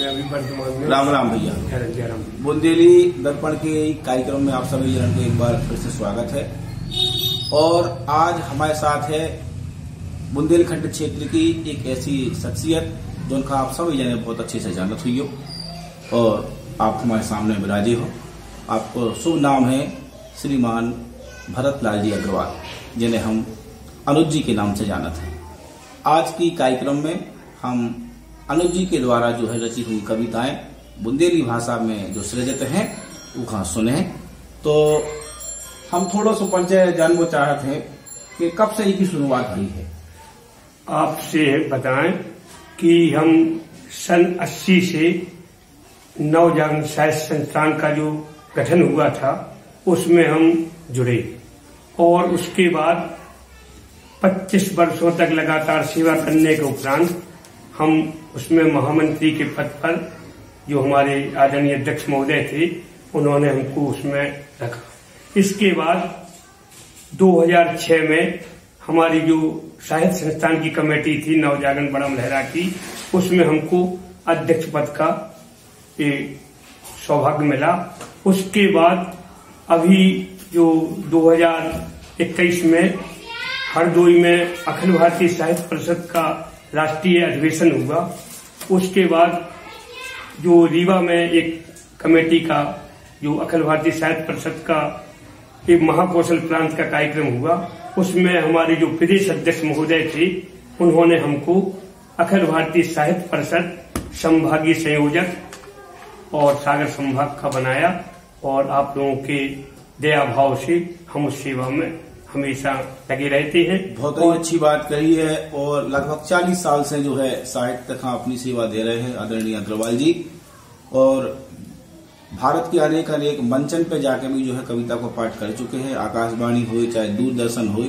में अभी वर्तमान में। राम राम भैया। जय राम। बुंदेली दर्पण के कार्यक्रम में आप सभी जनों को एक बार फिर से स्वागत है। और आज हमारे साथ है बुंदेलखंड क्षेत्र की एक ऐसी शख्सियत जिनका आप सभी जने बहुत अच्छे से जानत हुई हो और आप हमारे सामने विराजे हो। आपको शुभ नाम है श्रीमान भरत लाल जी अग्रवाल, जिन्हें हम अनुज जी के नाम से जानते हैं। आज की कार्यक्रम में हम अनुज जी के द्वारा जो है रची हुई कविताएं बुंदेली भाषा में जो सृजित हैं वो सुने। तो हम थोड़ा सा परिचय जानना चाहते हैं कि कब से इसकी शुरुआत हुई है। आपसे बताएं कि हम सन 80 से नवजागरण साहित्य संस्थान का जो गठन हुआ था उसमें हम जुड़े और उसके बाद 25 वर्षों तक लगातार सेवा करने के उपरांत हम उसमें महामंत्री के पद पर जो हमारे आदरणीय अध्यक्ष महोदय थे उन्होंने हमको उसमें रखा। इसके बाद 2006 में हमारी जो साहित्य संस्थान की कमेटी थी नवजागरण बड़म लहरा की, उसमें हमको अध्यक्ष पद का सौभाग्य मिला। उसके बाद अभी जो 2021 में हरदोई में अखिल भारतीय साहित्य परिषद का राष्ट्रीय अधिवेशन हुआ। उसके बाद जो रीवा में एक कमेटी का जो अखिल भारतीय साहित्य परिषद का एक महाकौशल प्रांत का कार्यक्रम हुआ, उसमें हमारे जो प्रदेश अध्यक्ष महोदय थे उन्होंने हमको अखिल भारतीय साहित्य परिषद संभागीय संयोजक और सागर संभाग का बनाया और आप लोगों के दया भाव से हम उस सेवा में हमेशा लगे रहते हैं। बहुत ही अच्छी बात कही है और लगभग 40 साल से जो है साहित्य तक अपनी सेवा दे रहे हैं आदरणीय अग्रवाल जी। और भारत के अनेक मंचन पे जाकर भी जो है कविता को पाठ कर चुके हैं। आकाशवाणी हो चाहे दूरदर्शन हो,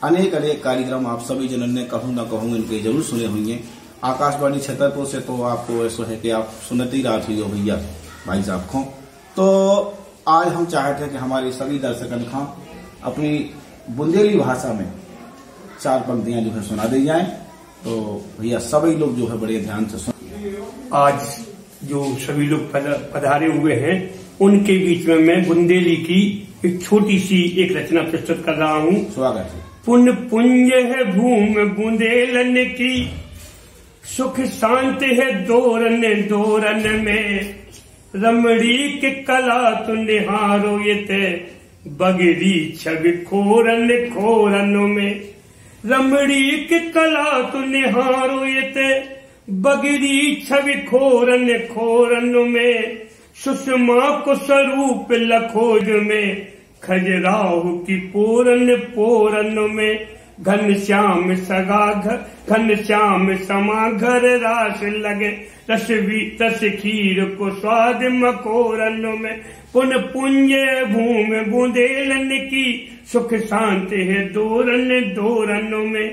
अनेक कार्यक्रम आप सभी जनों ने कहूं न कहूं इनके जरूर सुने होंगे। आकाशवाणी छतरपुर से तो आपको ऐसा है कि आप सुनते ही रात हुई हो भैया भाई साहब को। तो आज हम चाहते हैं कि हमारे सभी दर्शकों को अपनी बुंदेली भाषा में 4 पंक्तियां जो है सुना दी जाएं। तो भैया सभी लोग जो है बड़े ध्यान से सुन। आज जो सभी लोग पधारे हुए हैं उनके बीच में मैं बुंदेली की एक छोटी सी एक रचना प्रस्तुत कर रहा हूँ। स्वागत है। पुण्य पुंज है भूमि बुंदेलन की, सुख शांति है दोरन दोरन में, रमणी के कला तु निहारो ये ते, बगड़ी छवि खोरन खोरन में, रमणी के कला तु निहारो ये ते, बगड़ी छवि खोरन खोरन में, सुषमा को स्वरूप लखोज में, खजराहु की पोरन पोरन में, घनश्याम समा घर रास लगे, रस खीर को स्वाद मकोरन में, पुन पुंजे भूमि बुंदेलन की, सुख शांति है दोरन दोरन में।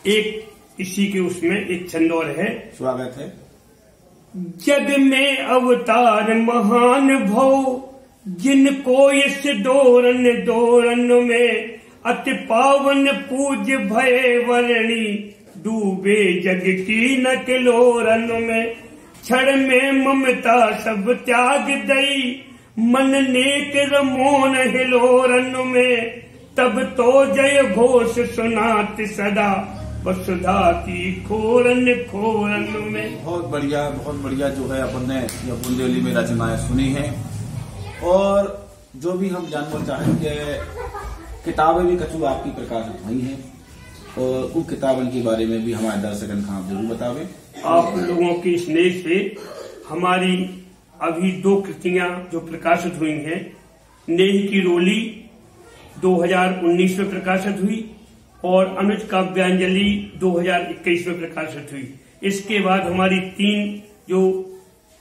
एक इसी के उसमें एक छंद और है। स्वागत है। जग में अवतार महान भव, जिनको इस दोरन दोरन में, अति पावन पूज्य भय वर्णी, डूबे जग की न किलोरन में, क्षण में ममता सब त्याग दई, मन नेक रमोन हिलोरन में, तब तो जय घोष सुनात सदा, वसुधा की खोरन खोरन में। बहुत बढ़िया जो है अपन ने यह बुंदेली में रचनाएं सुनी हैं। और जो भी हम जानना चाहेंगे किताबें भी कछु आपकी प्रकाशित हुई हैं और उन किताबों के बारे में भी हमारे दर्शकों को आप जरूर बतावें। आप लोगों के स्नेह से हमारी अभी 2 कृतियां जो प्रकाशित हुई हैं, नेह की रोली 2019 में प्रकाशित हुई और अनुज काव्यांजलि 2021 में प्रकाशित हुई। इसके बाद हमारी 3 जो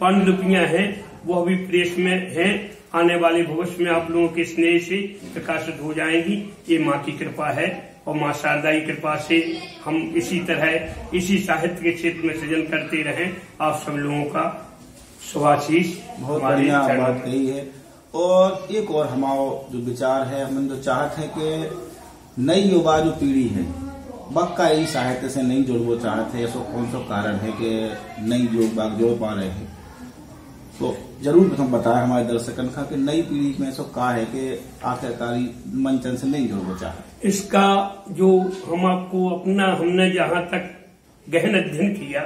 पांडुलिपियां हैं वो अभी प्रेस में हैं, आने वाले भविष्य में आप लोगों के स्नेह से प्रकाशित हो जाएंगी। ये माँ की कृपा है और माँ शारदा की कृपा से हम इसी तरह इसी साहित्य के क्षेत्र में सृजन करते रहें। आप सब लोगों का शुभाशीष। बहुत बढ़िया बात कही है। और एक और हमारा जो विचार है, हम जो चाहते हैं कि नई युवा जो पीढ़ी है बक्का ही साहित्य से नहीं जुड़ना चाहते, ऐसा कौन सा कारण है कि नहीं जोड़ पा रहे हैं? तो जरूर प्रथम बताया हमारे दर्शकन का कि नई पीढ़ी में ऐसा कहा है कि आखिरकारी मंचन से नहीं जुड़ना चाहते। इसका जो हमने जहां तक गहन अध्ययन किया,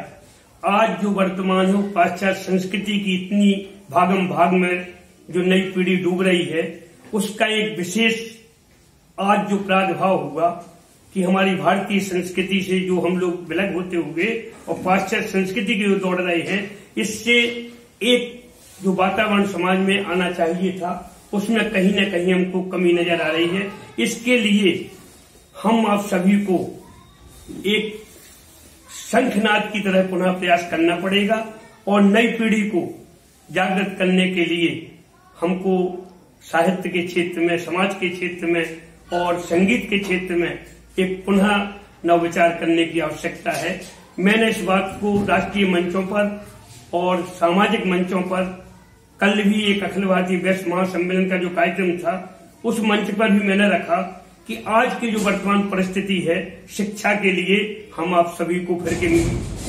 आज जो वर्तमान है पाश्चात्य संस्कृति की इतनी भागम भाग में जो नई पीढ़ी डूब रही है, उसका एक विशेष आज जो प्रादुर्भाव हुआ कि हमारी भारतीय संस्कृति से जो हम लोग विलग होते हुए और पाश्चात्य संस्कृति की ओर दौड़ रहे हैं, इससे एक जो वातावरण समाज में आना चाहिए था, उसमें कहीं न कहीं हमको कमी नजर आ रही है। इसके लिए हम आप सभी को एक शंखनाद की तरह पुनः प्रयास करना पड़ेगा और नई पीढ़ी को जागृत करने के लिए हमको साहित्य के क्षेत्र में, समाज के क्षेत्र में और संगीत के क्षेत्र में एक पुनः नवविचार करने की आवश्यकता है। मैंने इस बात को राष्ट्रीय मंचों पर और सामाजिक मंचों पर, कल भी एक अखिल भारतीय वैश्य महासम्मेलन का जो कार्यक्रम था, उस मंच पर भी मैंने रखा कि आज की जो वर्तमान परिस्थिति है, शिक्षा के लिए हम आप सभी को फिर के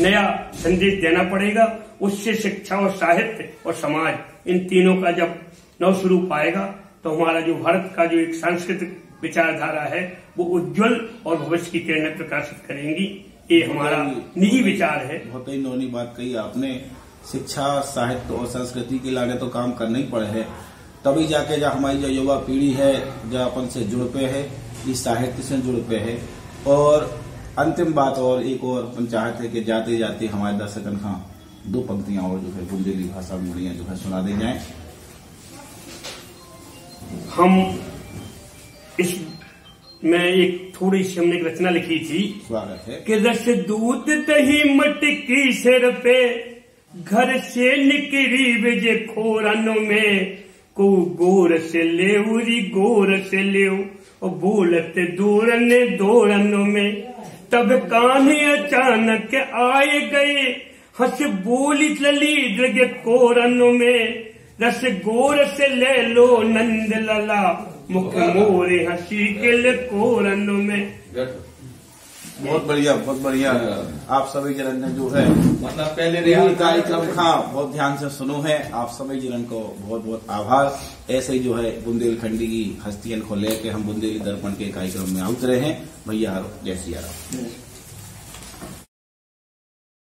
नया संदेश देना पड़ेगा। उससे शिक्षा और साहित्य और समाज, इन तीनों का जब नवस्वरूप आएगा तो हमारा जो भारत का जो एक सांस्कृतिक विचारधारा है वो उज्जवल और भविष्य की किरणें प्रकाशित करेंगी। ये हमारा निजी विचार है। बहुत ही नौनी बात कही आपने। शिक्षा, साहित्य और संस्कृति के लाने तो काम करना ही पड़े है, तभी जाके जब हमारी जो युवा पीढ़ी है जो अपन से जुड़ पे है, इस साहित्य से जुड़ पे है। और अंतिम बात और एक और अपन चाहते हैं कि जाते जाते हमारे दर्शकन का दो पंक्तियां और जो है बुंदेली भाषा में जो है सुना दी जाए। हम इसमें एक थोड़ी सी हमने एक रचना लिखी थी। स्वागत है। कि रस दूध दही मटकी सिर पे, घर से निकली विजय खोरनों में, को गोर से ले उरी गोर से ले, और बोलते दोरनों में, तब कान्हे अचानक आए गए, हंस बोली चली लगे कोरनों में, रस गोर से ले लो नंद लला, मुख मोरे हंसी के ले कोरनों में। बहुत बढ़िया, बहुत बढ़िया। आप सभी जनन ने जो है मतलब पहले कार्यक्रम का बहुत ध्यान से सुनो है। आप सभी जनन को बहुत बहुत आभार। ऐसे ही जो है बुंदेलखंडी की हस्तियन को लेके हम बुंदेली दर्पण के कार्यक्रम में उतरे हैं। भैया जय सिया राम।